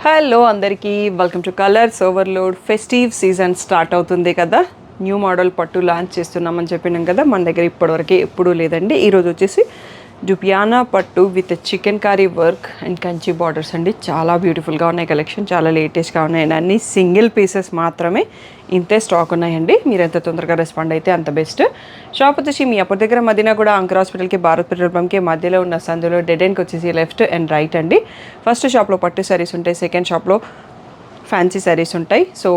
Hello అందరికీ welcome to colours overload. Festive season start అవుతుంది కదా, న్యూ మోడల్ పట్టు లాంచ్ చేస్తున్నామని చెప్పినాం కదా. మన దగ్గర ఇప్పటివరకు ఎప్పుడూ లేదండి. ఈరోజు వచ్చేసి డుపియానా పట్టు with chicken curry work and Kanchi borders అండి. చాలా బ్యూటిఫుల్గా ఉన్నాయి కలెక్షన్, చాలా లేటెస్ట్గా ఉన్నాయండి. అన్ని సింగిల్ పీసెస్ మాత్రమే, ఇంతే స్టాక్ ఉన్నాయండి. మీరు ఎంత తొందరగా రెస్పాండ్ అయితే అంత బెస్ట్. షాప్ వచ్చేసి మీ అప్పటి దగ్గర మదీనా కూడా అంకర్ హాస్పిటల్కి భారత్ పెట్రోల్ పంప్కి మధ్యలో ఉన్న సందులో డెడ్ ఎండ్కి వచ్చేసి లెఫ్ట్ అండ్ రైట్ అండి. ఫస్ట్ షాప్లో పట్టు శారీస్ ఉంటాయి, సెకండ్ షాప్లో ఫ్యాన్సీ శారీస్ ఉంటాయి. సో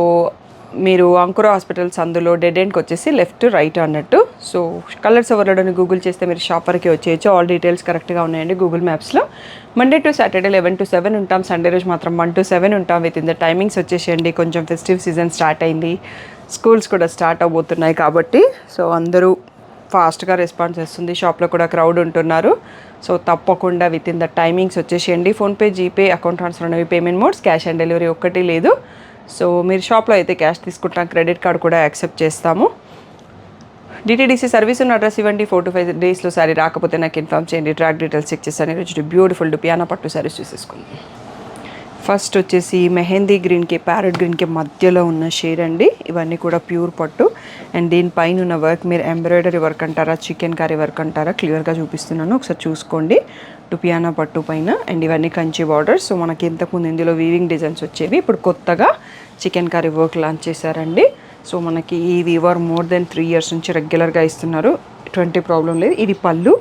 మీరు అంకుర హాస్పిటల్స్ అందులో డెడ్ ఎండ్కి వచ్చేసి లెఫ్ట్ రైట్ అన్నట్టు. సో కలర్స్ ఓవర్లోడ్ని గూగుల్ చేస్తే మీరు షాప్ వరకు వచ్చేయచ్చు. ఆల్ డీటెయిల్స్ కరెక్ట్గా ఉన్నాయండి గూగుల్ మ్యాప్స్లో. మండే టు సాటర్డే 11 to 7 ఉంటాం, సండే రోజు మాత్రం 1 to 7 ఉంటాం. విత్ ఇన్ ద టైమింగ్స్ వచ్చేసేయండి. కొంచెం ఫెస్టివ్ సీజన్ స్టార్ట్ అయింది, స్కూల్స్ కూడా స్టార్ట్ అవబోతున్నాయి కాబట్టి సో అందరూ ఫాస్ట్గా రెస్పాన్స్ చేస్తుంది. షాప్లో కూడా క్రౌడ్ ఉంటున్నారు. సో తప్పకుండా విత్ ఇన్ ద టైమింగ్స్ వచ్చేసేయండి. ఫోన్పే, జీపే, అకౌంట్ ట్రాన్స్ఫర్ అనేవి payment modes. Cash on delivery ఒక్కటి లేదు. సో మీరు షాప్లో అయితే క్యాష్ తీసుకుంటాం, క్రెడిట్ కార్డ్ కూడా యాక్సెప్ట్ చేస్తాము. డిటీడీసీ సర్వీస్ ఉన్న అడ్రస్ ఇవ్వండి. 4 to 5 డేస్లో సారీ రాకపోతే నాకు ఇన్ఫామ్ చేయండి. ట్రాక్ డీటెయిల్స్ చెక్ చేస్తాను. ఈరోజు బ్యూటిఫుల్ డుపియానా పట్టు సారీస్ చూసేసుకుందాం. ఫస్ట్ వచ్చేసి మెహందీ గ్రీన్కి ప్యారెట్ గ్రీన్కి మధ్యలో ఉన్న షేడ్ అండి. ఇవన్నీ కూడా ప్యూర్ పట్టు అండ్ దీనిపైన ఉన్న వర్క్ మీరు ఎంబ్రాయిడరీ వర్క్ అంటారా, చికెన్ కర్రీ వర్క్ అంటారా, క్లియర్గా చూపిస్తున్నాను, ఒకసారి చూసుకోండి. డుపియానా పట్టు పైన అండ్ ఇవన్నీ కంచి బార్డర్స్. సో మనకి ఇంతకుముందు ఇందులో వీవింగ్ డిజైన్స్ వచ్చేవి, ఇప్పుడు కొత్తగా చికెన్ కర్రీ వర్క్ లాంచ్ చేశారండి. సో మనకి ఈ వీవర్ మోర్ దెన్ 3 years నుంచి రెగ్యులర్గా ఇస్తున్నారు, ఎటువంటి ప్రాబ్లం లేదు. ఇది పళ్ళు,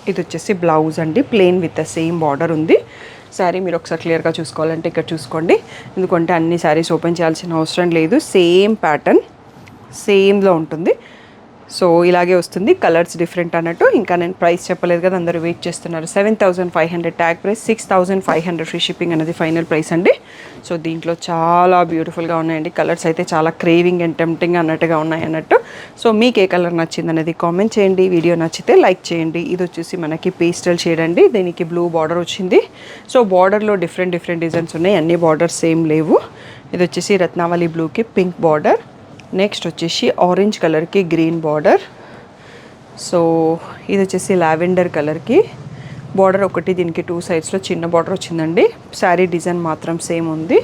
ఇది వచ్చేసి బ్లౌజ్ అండి. Plain with the same border ఉంది. శారీ మీరు ఒకసారి క్లియర్గా చూసుకోవాలంటే ఇక్కడ చూసుకోండి, ఎందుకంటే అన్ని శారీస్ ఓపెన్ చేయాల్సిన అవసరం లేదు. సేమ్ ప్యాటర్న్ సేమ్లో ఉంటుంది. సో ఇలాగే వస్తుంది, కలర్స్ డిఫరెంట్ అన్నట్టు. ఇంకా నేను ప్రైస్ చెప్పలేదు కదా, అందరూ వెయిట్ చేస్తున్నారు. 7,500 ట్యాగ్ ప్రైస్, 6,500 ఫ్రీ షిప్పింగ్ అనేది ఫైనల్ ప్రైస్ అండి. సో దీంట్లో చాలా బ్యూటిఫుల్గా ఉన్నాయండి. కలర్స్ అయితే చాలా క్రేవింగ్ అండ్ టెంప్టింగ్ అన్నట్టుగా ఉన్నాయి అన్నట్టు. సో మీకు ఏ కలర్ నచ్చింది అనేది కామెంట్ చేయండి. వీడియో నచ్చితే లైక్ చేయండి. ఇది వచ్చేసి మనకి పేస్టల్ షేడ్ అండి. దీనికి బ్లూ బార్డర్ వచ్చింది. సో బార్డర్లో డిఫరెంట్ డిజైన్స్ ఉన్నాయి, అన్ని బార్డర్స్ సేమ్ లేవు. ఇది వచ్చేసి రత్నావళి బ్లూకి పింక్ బార్డర్. నెక్స్ట్ వచ్చేసి ఆరెంజ్ కలర్కి గ్రీన్ బార్డర్. సో ఇది వచ్చేసి లావెండర్ కలర్కి బార్డర్ ఒకటి, దీనికి 2 sides చిన్న బార్డర్ వచ్చిందండి. శారీ డిజైన్ మాత్రం సేమ్ ఉంది.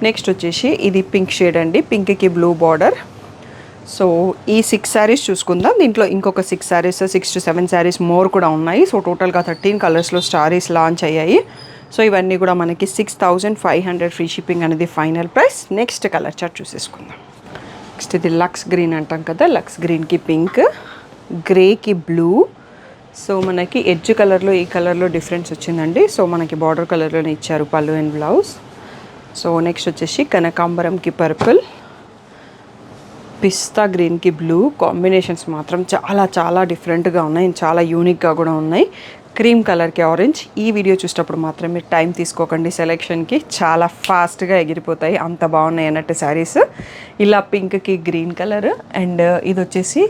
నెక్స్ట్ వచ్చేసి ఇది పింక్ షేడ్ అండి, పింక్కి బ్లూ బార్డర్. సో ఈ 6 sarees చూసుకుందాం. దీంట్లో ఇంకొక 6 sarees, 6 to 7 sarees మోర్ కూడా ఉన్నాయి. సో టోటల్గా 13 కలర్స్లో సారీస్ లాంచ్ అయ్యాయి. సో ఇవన్నీ కూడా మనకి 6,500 ఫ్రీ షిప్పింగ్ అనేది final price. Next colour chart చూసేసుకుందాం. నెక్స్ట్ ఇది లక్స్ గ్రీన్ అంటాం కదా, లక్స్ గ్రీన్కి పింక్, గ్రేకి బ్లూ. సో మనకి ఎడ్జ్ కలర్లో ఈ కలర్లో డిఫరెన్స్ వచ్చిందండి. సో మనకి బార్డర్ కలర్లోనే ఇచ్చారు పళ్ళు అండ్ బ్లౌజ్. సో నెక్స్ట్ వచ్చేసి కనకాంబరంకి పర్పుల్, పిస్తా గ్రీన్కి బ్లూ. కాంబినేషన్స్ మాత్రం చాలా డిఫరెంట్గా ఉన్నాయి, చాలా యూనిక్గా కూడా ఉన్నాయి. క్రీమ్ కలర్కి ఆరెంజ్. ఈ వీడియో చూసేటప్పుడు మాత్రం మీరు టైం తీసుకోకండి సెలెక్షన్కి, చాలా ఫాస్ట్గా ఎగిరిపోతాయి, అంత బాగున్నాయి అన్నట్టు శారీస్. ఇలా పింక్కి గ్రీన్ కలర్ అండ్ ఇది వచ్చేసి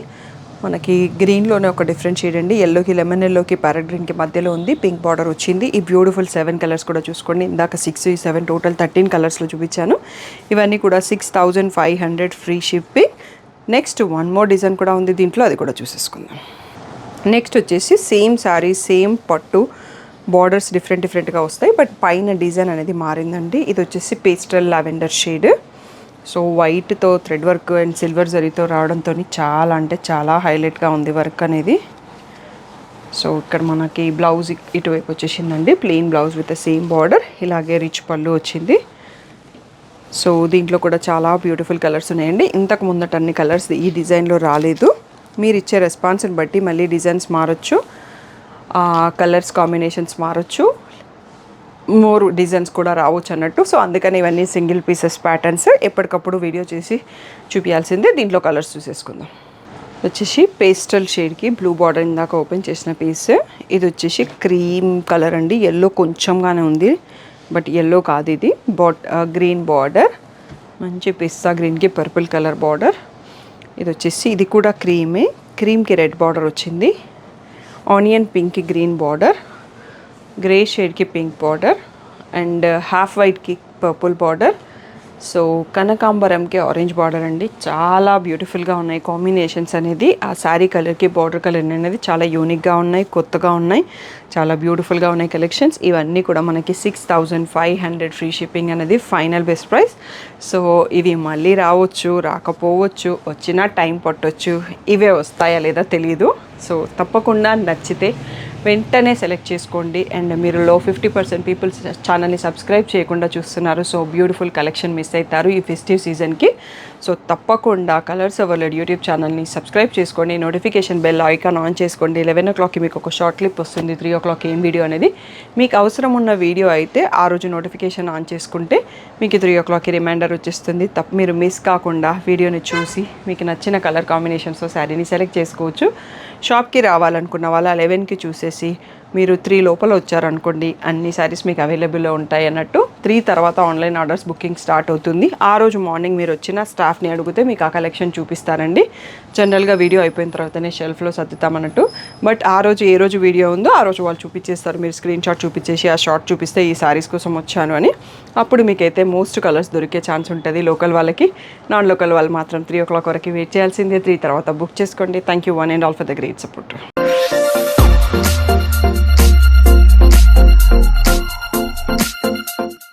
మనకి గ్రీన్లోనే ఒక డిఫరెంట్ షేడ్ అండి. ఎల్లోకి లెమన్ ఎల్లోకి ప్యారెట్ గ్రీన్కి మధ్యలో ఉంది, పింక్ బార్డర్ వచ్చింది. ఈ బ్యూటిఫుల్ 7 కలర్స్ కూడా చూసుకోండి. ఇందాక 6, 7 టోటల్ 13 కలర్స్లో చూపించాను. ఇవన్నీ కూడా 6,500 free shipping. Next one more design కూడా ఉంది దీంట్లో, అది కూడా చూసేసుకుందాం. నెక్స్ట్ వచ్చేసి సేమ్ శారీ, సేమ్ పట్టు, బార్డర్స్ డిఫరెంట్గా వస్తాయి, బట్ పైన డిజైన్ అనేది మారిందండి. ఇది వచ్చేసి పేస్టల్ లావెండర్ షేడ్. సో వైట్తో థ్రెడ్ వర్క్ అండ్ సిల్వర్ జరీతో రావడంతో చాలా అంటే చాలా హైలైట్గా ఉంది వర్క్ అనేది. సో ఇక్కడ మనకి బ్లౌజ్ ఇటువైపు వచ్చేసిందండి, plain blouse with same border. ఇలాగే రిచ్ పళ్ళు వచ్చింది. సో దీంట్లో కూడా చాలా బ్యూటిఫుల్ కలర్స్ ఉన్నాయండి. ఇంతకు ముందట అన్ని కలర్స్ ఈ డిజైన్లో రాలేదు. మీరు ఇచ్చే రెస్పాన్స్ని బట్టి మళ్ళీ డిజైన్స్ మారచ్చు, కలర్స్ కాంబినేషన్స్ మారచ్చు, మోర్ డిజైన్స్ కూడా రావచ్చు అన్నట్టు. సో అందుకని ఇవన్నీ సింగిల్ పీసెస్ ప్యాటర్న్స్, ఎప్పటికప్పుడు వీడియో చేసి చూపించాల్సిందే. దీంట్లో కలర్స్ చూసేసుకుందాం. వచ్చేసి పేస్టల్ షేడ్కి బ్లూ బార్డర్, ఇందాక ఓపెన్ చేసిన పీస్. ఇది వచ్చేసి క్రీమ్ కలర్ అండి, ఎల్లో కొంచెంగానే ఉంది బట్ ఎల్లో కాదు ఇది. గ్రీన్ బార్డర్, మంచి పిస్తా గ్రీన్కి పర్పుల్ కలర్ బార్డర్. ఇది వచ్చేసి ఇది కూడా క్రీమే, క్రీమ్కి రెడ్ బార్డర్ వచ్చింది. ఆనియన్ పింక్కి గ్రీన్ బార్డర్, గ్రే షేడ్కి పింక్ బార్డర్ అండ్ హాఫ్ వైట్కి పర్పుల్ బార్డర్. సో కనకాంబరంకి ఆరెంజ్ బార్డర్ అండి, చాలా బ్యూటిఫుల్గా ఉన్నాయి కాంబినేషన్స్ అనేది. ఆ శారీ కలర్కి బార్డర్ కలర్ అనేది చాలా యూనిక్గా ఉన్నాయి, కొత్తగా ఉన్నాయి, చాలా బ్యూటిఫుల్గా ఉన్నాయి కలెక్షన్స్. ఇవన్నీ కూడా మనకి 6500 ఫ్రీ షిప్పింగ్ అనేది ఫైనల్ బెస్ట్ ప్రైస్. సో ఇవి మళ్ళీ రావచ్చు, రాకపోవచ్చు, వచ్చినా టైం పట్టొచ్చు, ఇవే వస్తాయా లేదా తెలియదు. సో తప్పకుండా నచ్చితే వెంటనే సెలెక్ట్ చేసుకోండి. అండ్ మీరు 50% పీపుల్ ఛానల్ని సబ్స్క్రైబ్ చేయకుండా చూస్తున్నారు. సో బ్యూటిఫుల్ కలెక్షన్ మిస్ అవుతారు ఈ ఫెస్టివ్ సీజన్కి. సో తప్పకుండా కలర్స్ ఓవర్లోడ్ యూట్యూబ్ ఛానల్ని సబ్స్క్రైబ్ చేసుకోండి, నోటిఫికేషన్ బెల్ ఐకాన్ ఆన్ చేసుకోండి. 11 o'clockకి మీకు ఒక షార్ట్ క్లిప్ వస్తుంది, 3 o'clock ఏం వీడియో అనేది. మీకు అవసరం ఉన్న వీడియో అయితే ఆ రోజు నోటిఫికేషన్ ఆన్ చేసుకుంటే మీకు 3 o'clockకి రిమైండర్ వచ్చేస్తుంది. మీరు మిస్ కాకుండా వీడియోని చూసి మీకు నచ్చిన కలర్ కాంబినేషన్స్తో శారీని సెలెక్ట్ చేసుకోవచ్చు. షాప్కి రావాలనుకున్న వాళ్ళు 11కి చూసేసి మీరు 3 లోపల వచ్చారనుకోండి, అన్ని శారీస్ మీకు అవైలబుల్లో ఉంటాయి అన్నట్టు. 3 తర్వాత ఆన్లైన్ ఆర్డర్స్ బుకింగ్ స్టార్ట్ అవుతుంది. ఆ రోజు మార్నింగ్ మీరు వచ్చిన స్టాఫ్ని అడిగితే మీకు ఆ కలెక్షన్ చూపిస్తారండి. జనరల్గా వీడియో అయిపోయిన తర్వాతనే షెల్ఫ్లో సర్దుతామన్నట్టు. బట్ ఆ రోజు ఏ రోజు వీడియో ఉందో ఆ రోజు వాళ్ళు చూపించేస్తారు. మీరు స్క్రీన్ షాట్ చూపించేసి ఆ షార్ట్ చూపిస్తే ఈ శారీస్ కోసం వచ్చాను అని, అప్పుడు మీకైతే మోస్ట్ కలర్స్ దొరికే ఛాన్స్ ఉంటుంది. లోకల్ వాళ్ళకి, నాన్ లోకల్ వాళ్ళు మాత్రం 3 o'clock వరకు వెయిట్ చేయాల్సిందే. 3 తర్వాత బుక్ చేసుకోండి. Thank you one and all for the great support.